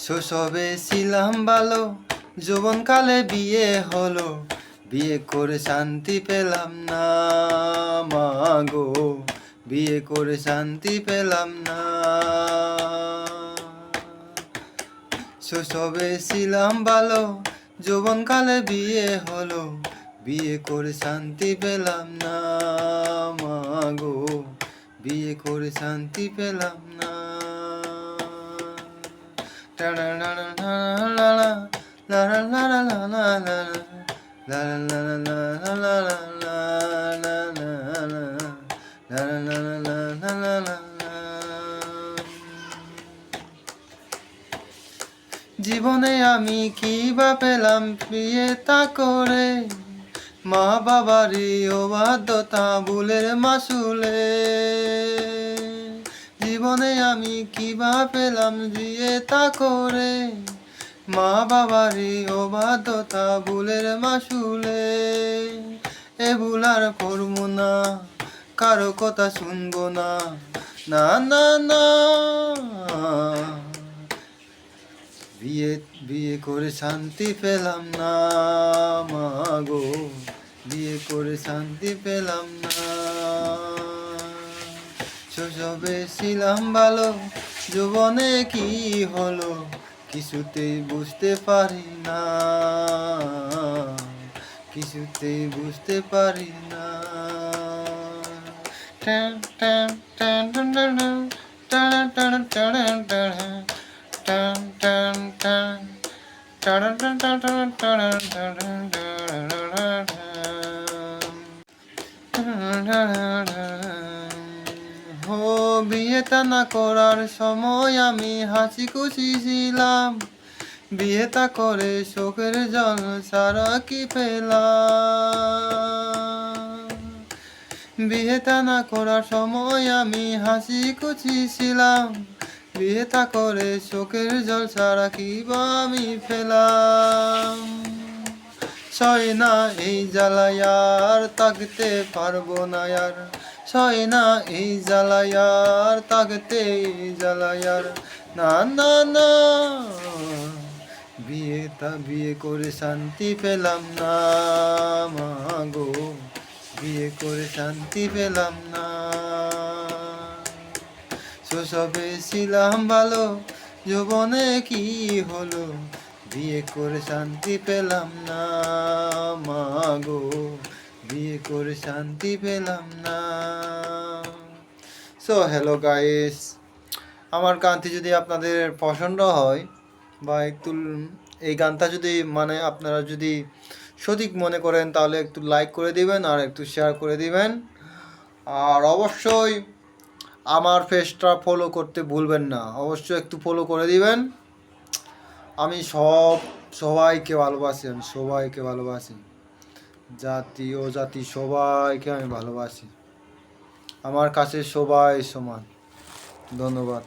শৈশবে ছিলাম ভালো, যৌবনকালে বিয়ে হলো, বিয়ে করে শান্তি পেলাম না মাগো, বিয়ে করে শান্তি পেলাম না। শৈশবে ছিলাম ভালো, যৌবনকালে বিয়ে হলো, বিয়ে করে শান্তি পেলাম না মাগো, বিয়ে করে শান্তি পেলাম না। জীবনে আমি কি বা পেলাম বিয়েটা করে, মা বাবারই অবাধ্যতা ভুলের মাসুলে। জীবনে আমি কি বা পেলাম বিয়েটা করে, মা বাবারই অবাধ্যতা ভুলের মাসুলে। এ ভুল আর করবো না, কারো কথা শুনবো না, না না না। বিয়ে বিয়ে করে শান্তি পেলাম না মাগো, বিয়ে করে শান্তি পেলাম না। শৈশবে ছিলাম ভালো, যৌবনে কি হলো, কিছুতেই বুঝতে পারি না, কিছুতেই বুঝতে পারি না। বিয়েটা না করার সময় আমি হাসি খুশি ছিলাম, বিয়েটা করে চোখের জল ছাড়া কি পেলাম। বিয়েটা না করার সময় আমি হাসি খুশি ছিলাম, বিয়েটা করে চোখের জল ছাড়া কি বা আমি পেলাম। সয় না এই জ্বালায় আর থাকতে পারবো না আর, সয় না এই জ্বালায় আর থাকতে জ্বালায় আর, না না না। বিয়ে করে শান্তি পেলাম না মাগো, বিয়ে করে শান্তি পেলাম না। শৈশবে ছিলাম ভালো, যৌবনে কি হলো, বিয়ে করে শান্তি পেলাম না মাগো, বিয়ে করে শান্তি পেলাম না। সো হ্যালো গাইস, আমার গানটি যদি আপনাদের পছন্দ হয় বা একটু এই গানটা যদি মানে আপনারা যদি সঠিক মনে করেন, তাহলে একটু লাইক করে দিবেন আর একটু শেয়ার করে দিবেন। আর অবশ্যই আমার পেজটা ফলো করতে ভুলবেন না, অবশ্যই একটু ফলো করে দিবেন। আমি সবাইকে ভালোবাসি, আমি সবাইকে ভালোবাসি, জাতি ও জাতি সবাইকে আমি ভালোবাসি। আমার কাছে সবাই সমান। ধন্যবাদ।